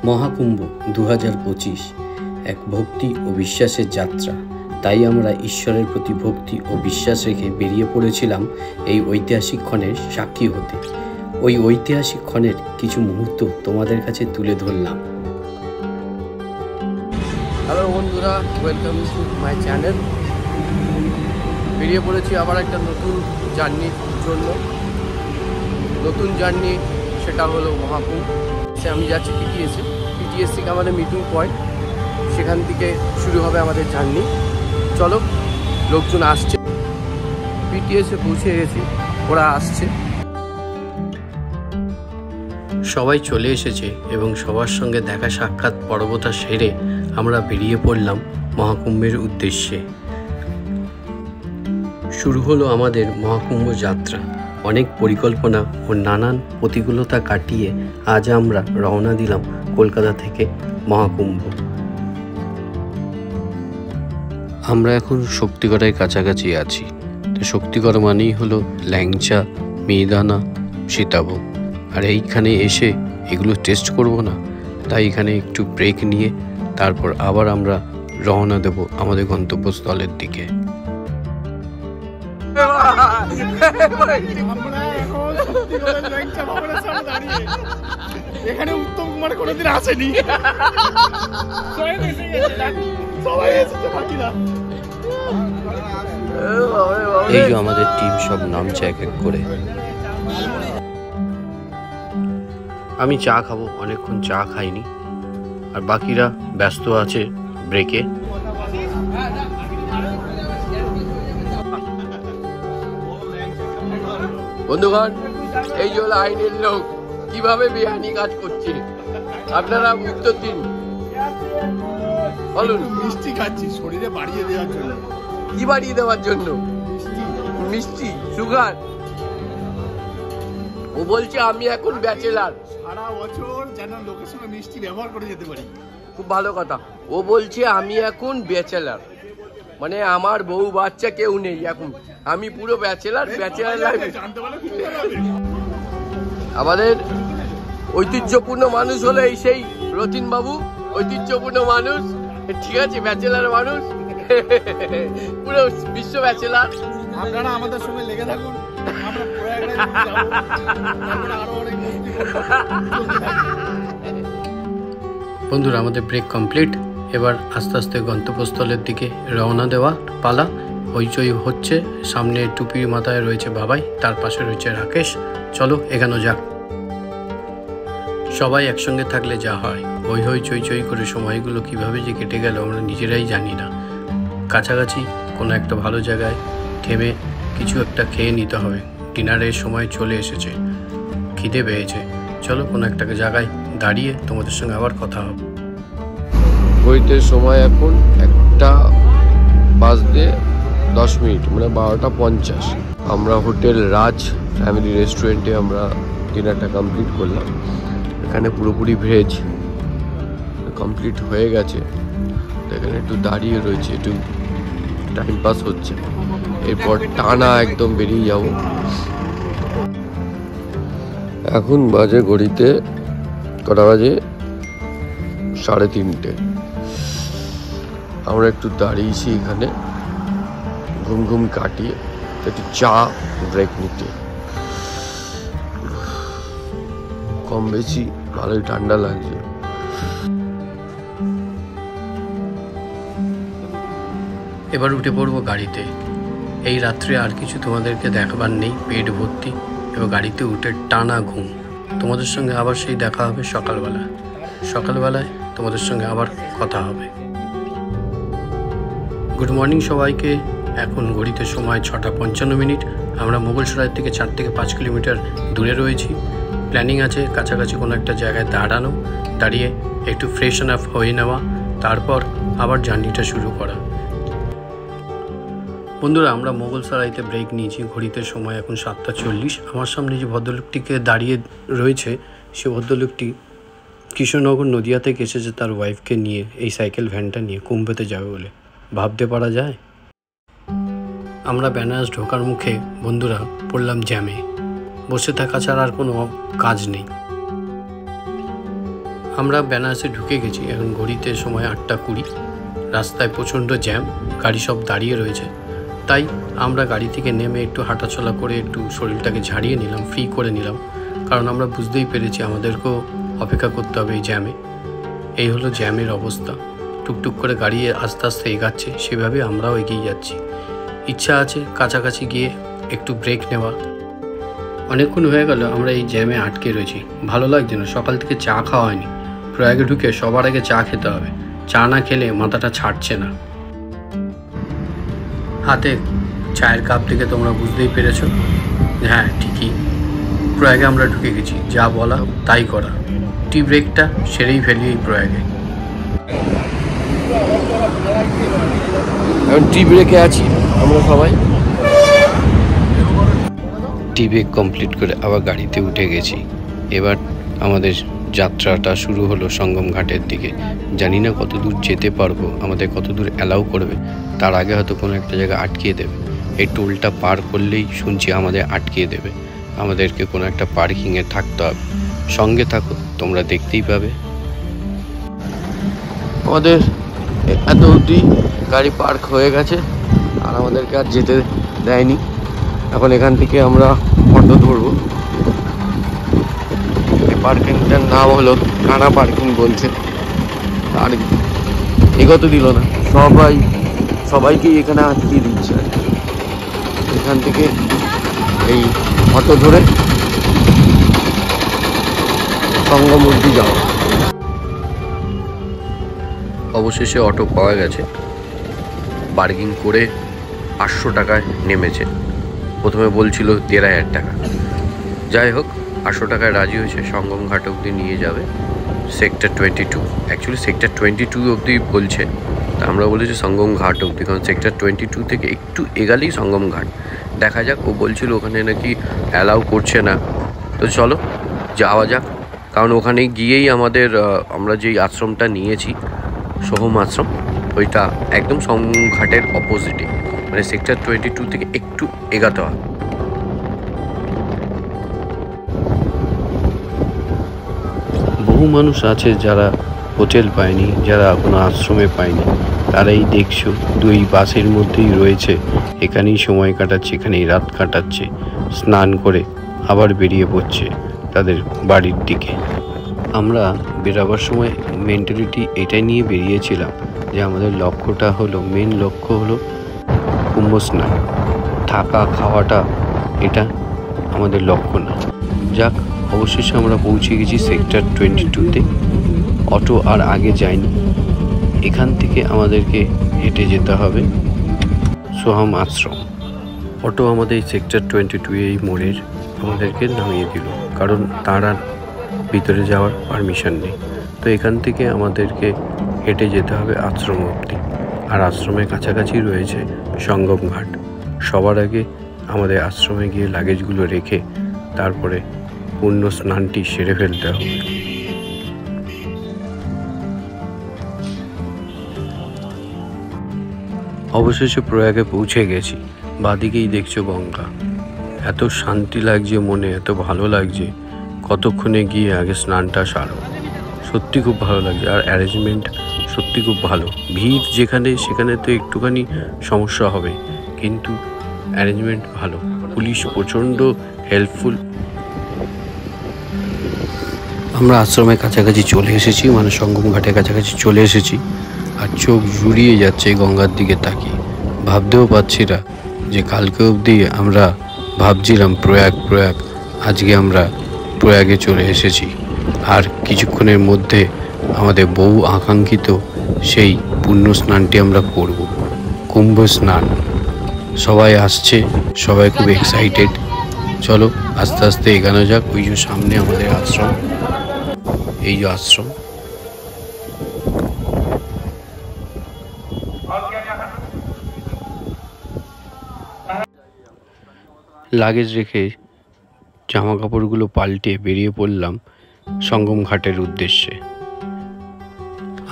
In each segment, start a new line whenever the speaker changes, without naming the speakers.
মহাকুম্ভ 2025 এক ভক্তি ও বিশ্বাসের যাত্রা। তাই আমরা ঈশ্বরের প্রতি ভক্তি ও বিশ্বাস রেখে বেরিয়ে পড়েছিলাম এই ঐতিহাসিক ক্ষণের সাক্ষী হতে। ওই ঐতিহাসিক ক্ষণের কিছু মুহূর্ত তোমাদের কাছে তুলে ধরলাম।
হ্যালো বন্ধুরা, ওয়েলকাম টু মাই চ্যানেল। বেরিয়ে পড়েছি আবার একটা নতুন জার্নির জন্য। নতুন জার্নি সেটা হলো মহাকুম্ভ। আমি যাচ্ছি পিটিএস থেকে আমাদের মিটিং পয়েন্ট, সেখান থেকে শুরু হবে আমাদের জার্নি। চলো, লোকজন আসছে, পিটিএসে পৌঁছে গেছি, ওরা আসছে,
সবাই চলে এসেছে এবং সবার সঙ্গে দেখা সাক্ষাৎ পর্বটা সেরে আমরা বেরিয়ে পড়লাম মহাকুম্ভের উদ্দেশ্যে। শুরু হলো আমাদের মহাকুম্ভ যাত্রা। অনেক পরিকল্পনা ও নানান প্রতিকূলতা কাটিয়ে আজ আমরা রওনা দিলাম কলকাতা থেকে মহাকুম্ভ। আমরা এখন শক্তিগড়ের কাছাকাছি আছি। তো শক্তিগড় মানেই হলো ল্যাংচা, মিহিদানা, সীতাভোগ। আর এইখানে এসে এগুলো টেস্ট করব না, তাই এখানে একটু ব্রেক নিয়ে তারপর আবার আমরা রওনা দেব আমাদের গন্তব্যস্থলের দিকে।
এখানে উত্তম কুমার কোনোদিন আসেনি।
এই যে আমাদের টিম সব নামছে এক এক করে। আমি চা খাবো, অনেকক্ষণ চা খাইনি, আর বাকিরা ব্যস্ত আছে ব্রেকে।
বন্ধুগণ, এই যে হলো আইনের লোক, কিভাবে বেআইনি কাজ করছে আপনারা উত্তর দিন, বলুন।
মিষ্টি খাচ্ছি শরীরে বাড়িয়ে দেওয়ার জন্য।
কি বাড়িয়ে দেওয়ার জন্য? মিষ্টি, সুগার। ও বলছে আমি এখন ব্যাচেলার,
সারা বছর যেন লোকের সঙ্গে মিষ্টি ব্যবহার করে যেতে পারি।
খুব ভালো কথা। ও বলছে আমি এখন ব্যাচেলার, মানে আমার বউ বাচ্চা কেউ নেই এখন, আমি পুরো ব্যাচেলার লাইফ। আমাদের ঐতিহ্যপূর্ণ মানুষ হলো এই সেই রতিন বাবু, ঐতিহ্যপূর্ণ মানুষ, ঠিক আছে, ব্যাচেলার মানুষ, পুরো বিশ্ব ব্যাচেলার।
আপনারা আমাদের সঙ্গে লেগে থাকুন, আমরা
বন্ধুরা, আমাদের ব্রেক কমপ্লিট। এবার আস্তে আস্তে গন্তব্যস্থলের দিকে রওনা দেওয়া পালা। হইচই হচ্ছে, সামনে টুপির মাথায় রয়েছে বাবাই, তার পাশে রয়েছে রাকেশ। চলো এখানে যাক। সবাই একসঙ্গে থাকলে যা হয়, হই হই চই চই করে সময়গুলো কিভাবে যে কেটে গেল আমরা নিজেরাই জানি না। কাছাকাছি কোনো একটা ভালো জায়গায় থেমে কিছু একটা খেয়ে নিতে হবে। ডিনারের সময় চলে এসেছে, খিদে পেয়েছে। চলো কোনো একটা জায়গায় দাঁড়িয়ে তোমাদের সঙ্গে আবার কথা হবে।
ঘড়িতে সময় এখন 1:10 মানে 12:50। আমরা হোটেল রাজ ফ্যামিলি রেস্টুরেন্টে আমরা ডিনারটা কমপ্লিট করলাম। এখানে পুরোপুরি ভেজ কমপ্লিট হয়ে গেছে, এখানে একটু দাঁড়িয়ে রয়েছে, একটু টাইম পাস হচ্ছে। এরপর টানা একদম বেরিয়ে যাব। এখন বাজে ঘড়িতে কটা বাজে? 3:30। আমরা একটু দাঁড়িয়েছি এখানে ঘুম কাটিয়ে, একটু চা ব্রেক নিতে। কম বেশি ভালোই ঠান্ডা লাগছে।
এবার উঠে পড়বো গাড়িতে। এই রাত্রে আর কিছু তোমাদেরকে দেখাবার নেই, পেট ভর্তি। এবার গাড়িতে উঠে টানা ঘুম। তোমাদের সঙ্গে আবার সেই দেখা হবে সকালবেলায় তোমাদের সঙ্গে আবার কথা হবে। গুড মর্নিং সবাইকে। এখন ঘড়িতে সময় 6:55। আমরা মোগলসরাই থেকে 4 থেকে 5 কিলোমিটার দূরে রয়েছি। প্ল্যানিং আছে কাছাকাছি কোনো একটা জায়গায় দাঁড়িয়ে একটু ফ্রেশন আপ হয়ে নেওয়া, তারপর আবার জার্নিটা শুরু করা। বন্ধুরা, আমরা মোগলসরাইতে ব্রেক নিয়েছি। ঘড়িতে সময় এখন 7:40। আমার সামনে যে ভদ্রলোকটিকে দাঁড়িয়ে রয়েছে, সে ভদ্রলোকটি কৃষ্ণনগর নদিয়া থেকে এসেছে তার ওয়াইফকে নিয়ে, এই সাইকেল ভ্যানটা নিয়ে কুম্ভতে যাবে বলে। ভাবতে পারা যায়? আমরা বেনারস ঢোকার মুখে বন্ধুরা পড়লাম জ্যামে। বসে থাকা ছাড়া আর কোনো কাজ নেই। আমরা বেনারসে ঢুকে গেছি। এখন ঘড়িতে সময় 8:20। রাস্তায় প্রচণ্ড জ্যাম, গাড়ি সব দাঁড়িয়ে রয়েছে। তাই আমরা গাড়ি থেকে নেমে একটু হাঁটাচলা করে একটু শরীরটাকে ঝাড়িয়ে নিলাম, ফ্রি করে নিলাম। কারণ আমরা বুঝতেই পেরেছি আমাদেরকেও অপেক্ষা করতে হবে এই জ্যামে। এই হলো জ্যামের অবস্থা। টুকটুক করে গাড়ি আস্তে আস্তে এগাচ্ছে, সেভাবে আমরাও এগিয়ে যাচ্ছি। ইচ্ছা আছে কাছাকাছি গিয়ে একটু ব্রেক নেওয়া। অনেকক্ষণ হয়ে গেল আমরা এই জ্যামে আটকে রয়েছি, ভালো লাগছে না। সকাল থেকে চা খাওয়া হয়নি। প্রয়াগে ঢুকে সবার আগে চা খেতে হবে, চা না খেলে মাথাটা ছাড়ছে না। হাতে চায়ের কাপ থেকে তোমরা বুঝতেই পেরেছো। হ্যাঁ ঠিকই, প্রয়াগে আমরা ঢুকে গেছি, যা বলা তাই করা। টি ব্রেকটা সেরেই ফেলি এই প্রয়াগে।
এখন টি ব্রেকে আছি আমরা সবাই।
টি ব্রেক কমপ্লিট করে আবার গাড়িতে উঠে গেছি। এবার আমাদের যাত্রাটা শুরু হলো সঙ্গম ঘাটের দিকে। জানি না কত দূর যেতে পারবো, আমাদের কত দূর অ্যালাউ করবে। তার আগে হয়তো কোনো একটা জায়গায় আটকিয়ে দেবে। এই টোলটা পার করলেই শুনছি আমাদের আটকিয়ে দেবে, আমাদেরকে কোনো একটা পার্কিংয়ে থাকতে হবে। সঙ্গে থাকো, তোমরা দেখতেই পাবে।
আমাদের এত অবধি গাড়ি পার্ক হয়ে গেছে আর আমাদেরকে আর যেতে দেয়নি। এখন এখান থেকে আমরা অটো ধরবো। এই পার্কিংটার নাম হলো কানা পার্কিং বলছে, আর এগোতে দিল না। সবাইকেই এখানে আটকিয়ে দিচ্ছে। এখান থেকে এই অটো ধরে সঙ্গম অবধি যাওয়া।
অবশেষে অটো পাওয়া গেছে। বার্গিং করে 800 টাকায় নেমেছে। প্রথমে বলছিল 1500 টাকা। যাই হোক, 800 টাকায় রাজি হয়েছে। সঙ্গম ঘাট অবধি নিয়ে যাবে, সেক্টর 22। অ্যাকচুয়ালি সেক্টর 22 অবধি বলছে, তা আমরা বলেছি সঙ্গম ঘাট অবধি, কারণ সেক্টর 22 থেকে একটু এগালেই সঙ্গম ঘাট। দেখা যাক, ও বলছিল ওখানে নাকি অ্যালাউ করছে না। তো চলো যাওয়া যাক, কারণ ওখানে গিয়েই আমরা যেই আশ্রমটা নিয়েছি, সোহম আশ্রম, ওইটা একদম সঙ্গম ঘাটের অপোজিটে, মানে সেক্টর 22 থেকে একটু এগাতে হয়। বহু মানুষ আছে যারা হোটেল পায়নি, যারা কোনো আশ্রমে পায়নি। তারাই দেখছো দুই বাসের মধ্যেই রয়েছে, এখানেই সময় কাটাচ্ছে, এখানেই রাত কাটাচ্ছে। স্নান করে আবার বেরিয়ে পড়ছে তাদের বাড়ির দিকে। আমরা বেরাবার সময় মেন্টালিটি এটাই নিয়ে বেরিয়েছিলাম যে আমাদের লক্ষ্যটা হলো, মেন লক্ষ্য হলো কুম্ভ স্নান। থাকা খাওয়াটা এটা আমাদের লক্ষ্য না। যাক, অবশেষে আমরা পৌঁছে গেছি সেক্টর 22-তে। অটো আর আগে যায়নি। এখান থেকে আমাদেরকে হেঁটে যেতে হবে সোহম আশ্রম। অটো আমাদের সেক্টর 22 এই মোড়ের আমাদেরকে নামিয়ে দিল, কারণ তার আর ভিতরে যাওয়ার পারমিশন নেই। তো এখান থেকে আমাদেরকে হেঁটে যেতে হবে আশ্রম অবধি। আর আশ্রমের কাছাকাছি রয়েছে সঙ্গম ঘাট। সবার আগে আমাদের আশ্রমে গিয়ে লাগেজগুলো রেখে তারপরে পূর্ণ স্নানটি সেরে ফেলতে হবে। অবশেষে প্রয়াগে পৌঁছে গেছি। বাদিকেই দেখছো গঙ্গা। এত শান্তি লাগছে মনে, এত ভালো লাগছে। কতক্ষণে গিয়ে আগে স্নানটা সারো। সত্যি খুব ভালো লাগছে। আর অ্যারেঞ্জমেন্ট সত্যি খুব ভালো। ভিড় যেখানে সেখানে তো একটুখানি সমস্যা হবে, কিন্তু অ্যারেঞ্জমেন্ট ভালো। পুলিশ প্রচণ্ড হেল্পফুল। আমরা আশ্রমের কাছাকাছি চলে এসেছি, মানে সঙ্গম ঘাটের কাছাকাছি চলে এসেছি। আর চোখ জুড়িয়ে যাচ্ছে গঙ্গার দিকে তাকিয়ে। ভাবতেও পারছি না যে কালকে অবধি আমরা ভাবছিলাম প্রয়াগ, আজকে আমরা প্রয়াগে চলে এসেছি। আর কিছুক্ষণের মধ্যে আমাদের বহু আকাঙ্ক্ষিত সেই পুণ্য স্নানটি আমরা করব, কুম্ভ স্নান। সবাই আসছে, সবাই খুব এক্সাইটেড। চলো আস্তে আস্তে এগানো যাক। ওই যে সামনে আমাদের আশ্রম, এই যে আশ্রম। লাগেজ রেখে জামা কাপড়গুলো পাল্টে বেরিয়ে পড়লাম সঙ্গম ঘাটের উদ্দেশ্যে।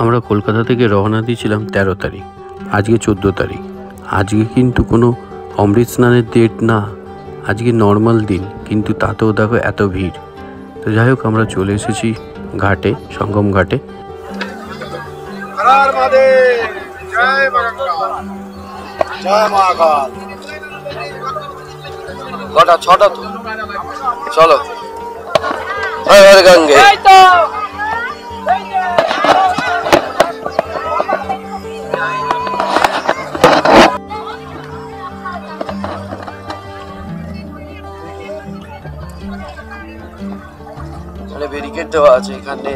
আমরা কলকাতা থেকে রওনা দিয়েছিলাম 13 তারিখ, আজকে 14 তারিখ। আজকে কিন্তু কোনো অমৃত স্নানের ডেট না, আজকে নর্মাল দিন, কিন্তু তাতেও দেখো এত ভিড়। তো যাই হোক, আমরা চলে এসেছি ঘাটে, সঙ্গম ঘাটে।
কটা? 6টা তো। চলো হর হর গঙ্গে। ব্যারিকেড দেওয়া আছে এখানে,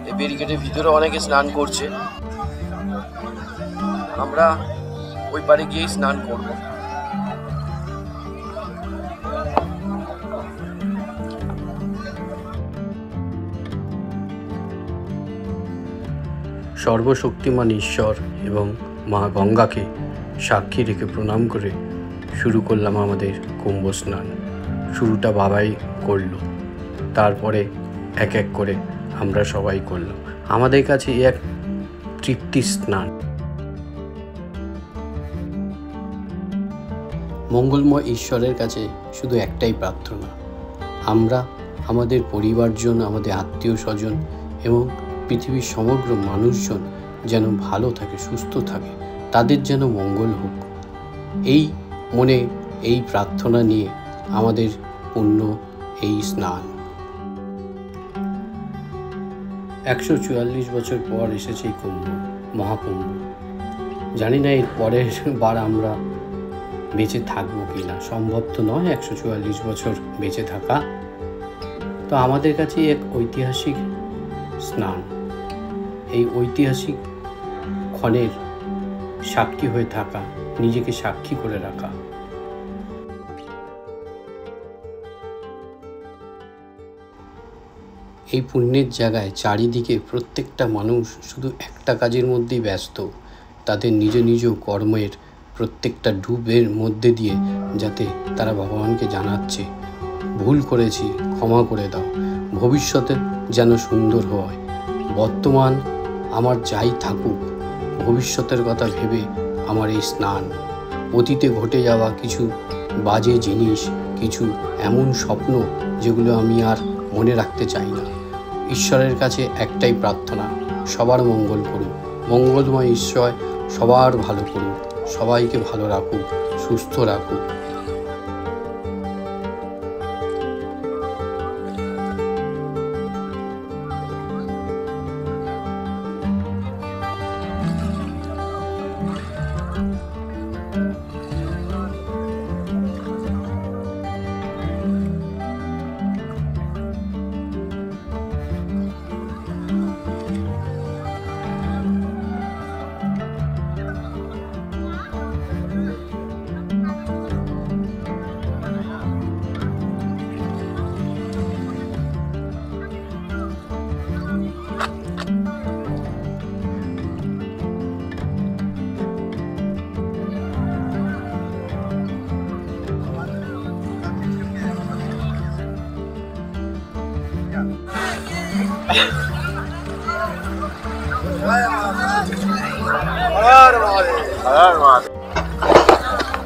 এই ব্যারিকেডের ভিতরে অনেকে স্নান করছে, আমরা ওই পারে গিয়েই স্নান করব।
সর্বশক্তিমান ঈশ্বর এবং মা গঙ্গাকে সাক্ষী রেখে প্রণাম করে শুরু করলাম আমাদের কুম্ভ স্নান। শুরুটা বাবাই করলো, তারপরে এক এক করে আমরা সবাই করলাম। আমাদের কাছে এক তৃপ্তি স্নান। মঙ্গলময় ঈশ্বরের কাছে শুধু একটাই প্রার্থনা, আমরা আমাদের পরিবারজন, আমাদের আত্মীয় স্বজন এবং পৃথিবীর সমগ্র মানুষজন যেন ভালো থাকে, সুস্থ থাকে, তাদের যেন মঙ্গল হোক। এই মনে এই প্রার্থনা নিয়ে আমাদের পূর্ণ এই স্নান। 144 বছর পর এসেছে এই কুম্ভ, মহাকুম্ভ। জানি না এর পরের বার আমরা বেঁচে থাকবো কি না, সম্ভব তো নয় 144 বছর বেঁচে থাকা। তো আমাদের কাছে এক ঐতিহাসিক স্নান, এই ঐতিহাসিক ক্ষণের সাক্ষী হয়ে থাকা, নিজেকে সাক্ষী করে রাখা। এই পুণ্যের জায়গায় চারিদিকে প্রত্যেকটা মানুষ শুধু একটা কাজের মধ্যেই ব্যস্ত, তাদের নিজ নিজ কর্মের প্রত্যেকটা ডুবের মধ্যে দিয়ে যাতে তারা ভগবানকে জানাচ্ছে, ভুল করেছি, ক্ষমা করে দাও, ভবিষ্যতে যেন সুন্দর হয়। বর্তমান আমার যাই থাকুক, ভবিষ্যতের কথা ভেবে আমার এই স্নান। অতীতে ঘটে যাওয়া কিছু বাজে জিনিস, কিছু এমন স্বপ্ন যেগুলো আমি আর মনে রাখতে চাই না। ঈশ্বরের কাছে একটাই প্রার্থনা, সবার মঙ্গল করুক, মঙ্গলময় ঈশ্বর সবার ভালো করুক, সবাইকে ভালো রাখুক, সুস্থ রাখুক।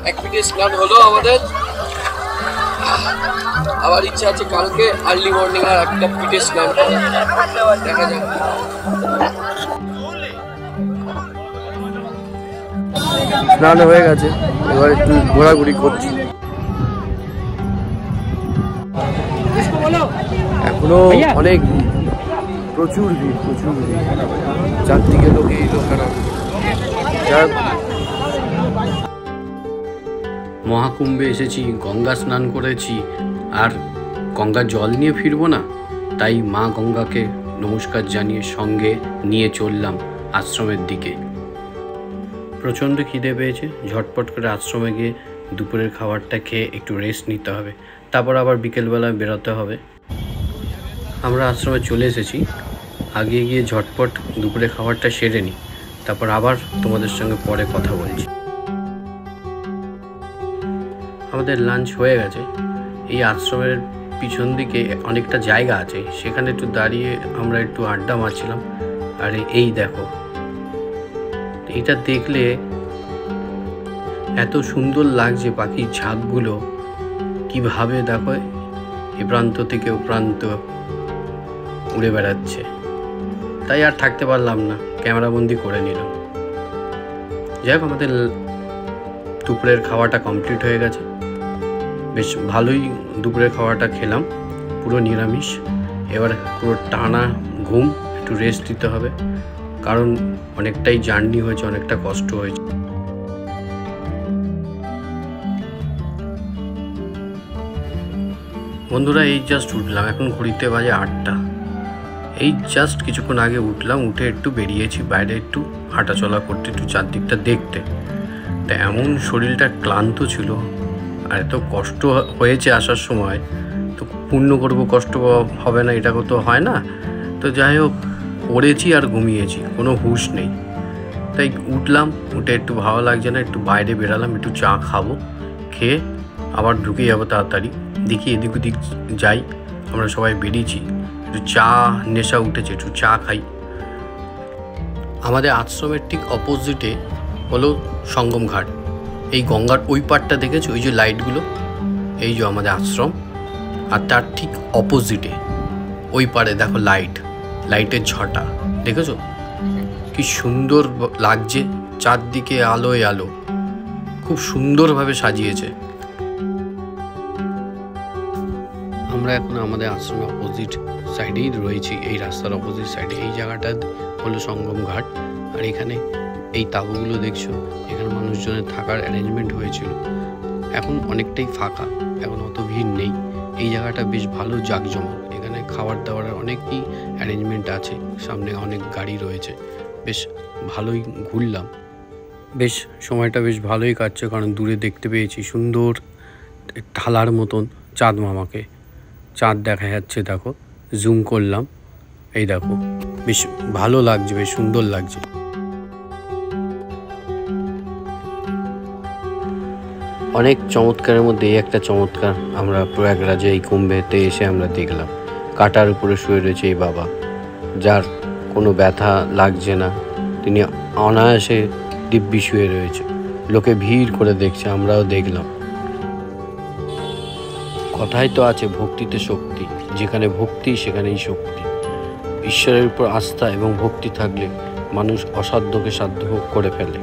এক পিঠে স্নান হলো আমাদের, আবার ইচ্ছা আছে কালকে আর্লি মর্নিং আর একটা পিঠে স্নান করা, দেখা যাক। স্নান হয়ে গেছে, এবার একটু ঘোরাঘুরি করছি। এখনো অনেক প্রচুর ভিড়, চারদিকে লোকে এই লোকেরা।
মহাকুম্ভে এসেছি, গঙ্গা স্নান করেছি, আর গঙ্গার জল নিয়ে ফিরবো না, তাই মা গঙ্গাকে নমস্কার জানিয়ে সঙ্গে নিয়ে চললাম আশ্রমের দিকে। প্রচণ্ড খিদে পেয়েছে, ঝটপট করে আশ্রমে গিয়ে দুপুরের খাবারটা খেয়ে একটু রেস্ট নিতে হবে, তারপর আবার বিকেলবেলা বেরোতে হবে। আমরা আশ্রমে চলে এসেছি, আগে গিয়ে ঝটপট দুপুরের খাবারটা সেরে নিই, তারপর আবার তোমাদের সঙ্গে পরে কথা বলছি। আমাদের লাঞ্চ হয়ে গেছে। এই আশ্রমের পিছন দিকে অনেকটা জায়গা আছে, সেখানে একটু দাঁড়িয়ে আমরা একটু আড্ডা মারছিলাম। আর এই দেখো, এটা দেখলে এত সুন্দর লাগছে, পাখির ঝাঁকগুলো কিভাবে দেখো এ প্রান্ত থেকে ও প্রান্ত উড়ে বেড়াচ্ছে। তাই আর থাকতে পারলাম না, ক্যামেরাবন্দি করে নিলাম। যাই হোক, আমাদের দুপুরের খাওয়াটা কমপ্লিট হয়ে গেছে। বেশ ভালোই দুপুরের খাওয়াটা খেলাম, পুরো নিরামিষ। এবার পুরো টানা ঘুম, একটু রেস্ট দিতে হবে, কারণ অনেকটাই জার্নি হয়েছে, অনেকটা কষ্ট হয়েছে। বন্ধুরা, এই জাস্ট উঠলাম, এখন ঘড়িতে বাজে 8টা। এই জাস্ট কিছুক্ষণ আগে উঠলাম, উঠে একটু বেরিয়েছি বাইরে, একটু হাঁটাচলা করতে, একটু চারদিকটা দেখতে। তা এমন শরীরটা ক্লান্ত ছিল, আর এত কষ্ট হয়েছে আসার সময়, তো পূর্ণ করবো, কষ্ট হবে না এটা তো হয় না। তো যাই হোক, পড়েছি আর ঘুমিয়েছি, কোনো হুঁশ নেই। তাই উঠলাম, উঠে একটু ভালো লাগছে না, একটু বাইরে বেরালাম, একটু চা খাবো, খেয়ে আবার ঢুকে যাবো তাড়াতাড়ি। দেখি এদিক ওদিক যাই, আমরা সবাই বেরিয়েছি, একটু চা নেশা উঠেছে, একটু চা খাই। আমাদের আশ্রমের ঠিক অপোজিটে হলো সঙ্গম ঘাট। এই গঙ্গার ওই পাড়টা দেখেছো, ওই যে লাইটগুলো, এই যে আমাদের আশ্রম। আর তার ঠিক অপোজিটে ওই পাড়ে দেখো লাইটের ঝটা দেখেছো, কি সুন্দর লাগছে, চারদিকে আলোয় আলো, খুব সুন্দরভাবে সাজিয়েছে। আমরা এখন আমাদের আশ্রমের অপোজিট সাইডেই রয়েছি, এই রাস্তার অপোজিট সাইডে। এই জায়গাটা হলো সঙ্গম ঘাট। আর এখানে এই তাঁবুগুলো দেখছো, এখানে মানুষজনের থাকার অ্যারেঞ্জমেন্ট হয়েছিল। এখন অনেকটাই ফাঁকা, এখন অত ভিড় নেই। এই জায়গাটা বেশ ভালো জাঁকজমক, এখানে খাবার দাবারের অনেকই অ্যারেঞ্জমেন্ট আছে, সামনে অনেক গাড়ি রয়েছে। বেশ ভালোই ঘুরলাম, বেশ সময়টা বেশ ভালোই কাটছে, কারণ দূরে দেখতে পেয়েছি সুন্দর ঢালার মতন চাঁদ মামাকে। চাঁদ দেখা যাচ্ছে, দেখো জুম করলাম, এই দেখো, বেশ ভালো লাগছে, বেশ সুন্দর লাগছে। অনেক চমৎকারের মধ্যে এই একটা চমৎকার আমরা প্রয়াগরাজে এই কুম্ভেতে এসে আমরা দেখলাম। কাটার উপরে শুয়ে রয়েছে এই বাবা, যার কোনো ব্যথা লাগছে না, তিনি অনায়াসে দিব্যি শুয়ে রয়েছে। লোকে ভিড় করে দেখছে, আমরাও দেখলাম। কথাই তো আছে, ভক্তিতে শক্তি, যেখানে ভক্তি সেখানেই শক্তি। ঈশ্বরের উপর আস্থা এবং ভক্তি থাকলে মানুষ অসাধ্যকে সাধ্য করে ফেলে।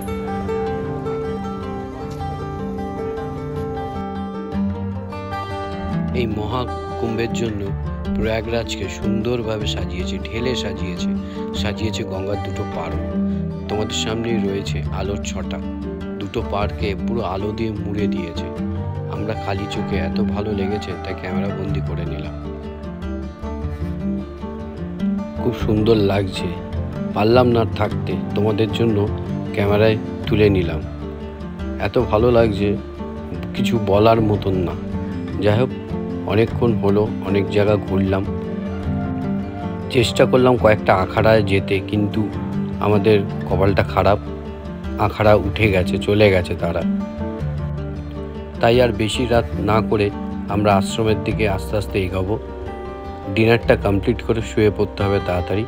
এই মহাকুম্ভের জন্য প্রয়াগরাজকে সুন্দরভাবে সাজিয়েছে, ঢেলে সাজিয়েছে গঙ্গার দুটো পাড়ও। তোমাদের সামনেই রয়েছে আলোর ছটা, দুটো পাড়কে পুরো আলো দিয়ে মুড়ে দিয়েছে। আমরা খালি চোখে এত ভালো লেগেছে, তাই ক্যামেরা বন্দি করে নিলাম। খুব সুন্দর লাগছে, পারলাম না থাকতে, তোমাদের জন্য ক্যামেরায় তুলে নিলাম। এত ভালো লাগছে, কিছু বলার মতন না। যাই হোক, অনেকক্ষণ হলো, অনেক জায়গা ঘুরলাম, চেষ্টা করলাম কয়েকটা আখাড়ায় যেতে, কিন্তু আমাদের কপালটা খারাপ, আখাড়া উঠে গেছে, চলে গেছে তারা। তাই আর বেশি রাত না করে আমরা আশ্রমের দিকে আস্তে আস্তে এগোবো। ডিনারটা কমপ্লিট করে শুয়ে পড়তে হবে তাড়াতাড়ি,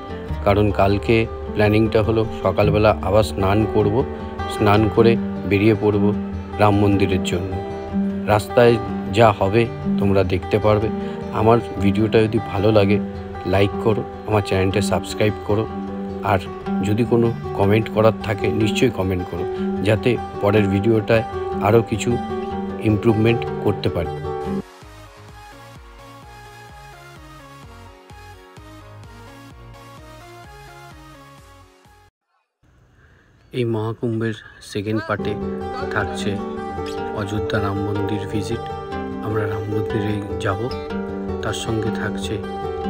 কারণ কালকে প্ল্যানিংটা হলো সকালবেলা আবার স্নান করে বেরিয়ে পড়ব রাম মন্দিরের জন্য। রাস্তায় যা হবে তোমরা দেখতে পারবে। আমার ভিডিওটা যদি ভালো লাগে লাইক করো, আমার চ্যানেলটা সাবস্ক্রাইব করো, আর যদি কোনো কমেন্ট করার থাকে নিশ্চয়ই কমেন্ট করো, যাতে পরের ভিডিওটায় আরও কিছু ইমপ্রুভমেন্ট করতে পারি। এই মহাকুম্ভের সেকেন্ড পার্টে থাকছে অযোধ্যা রাম মন্দির ভিজিট। আমরা রাম মন্দিরে যাব, তার সঙ্গে থাকছে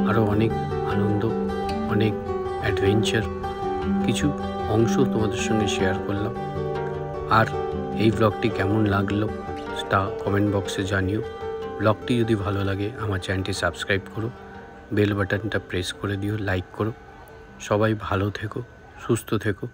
আরও অনেক আনন্দ, অনেক অ্যাডভেঞ্চার। কিছু অংশ তোমাদের সঙ্গে শেয়ার করলাম। আর এই ব্লগটি কেমন লাগলো তা কমেন্ট বক্সে জানিও। ব্লগটি যদি ভালো লাগে আমার চ্যানেলটি সাবস্ক্রাইব করো, বেল বাটনটা প্রেস করে দিও, লাইক করো। সবাই ভালো থেকো, সুস্থ থেকো।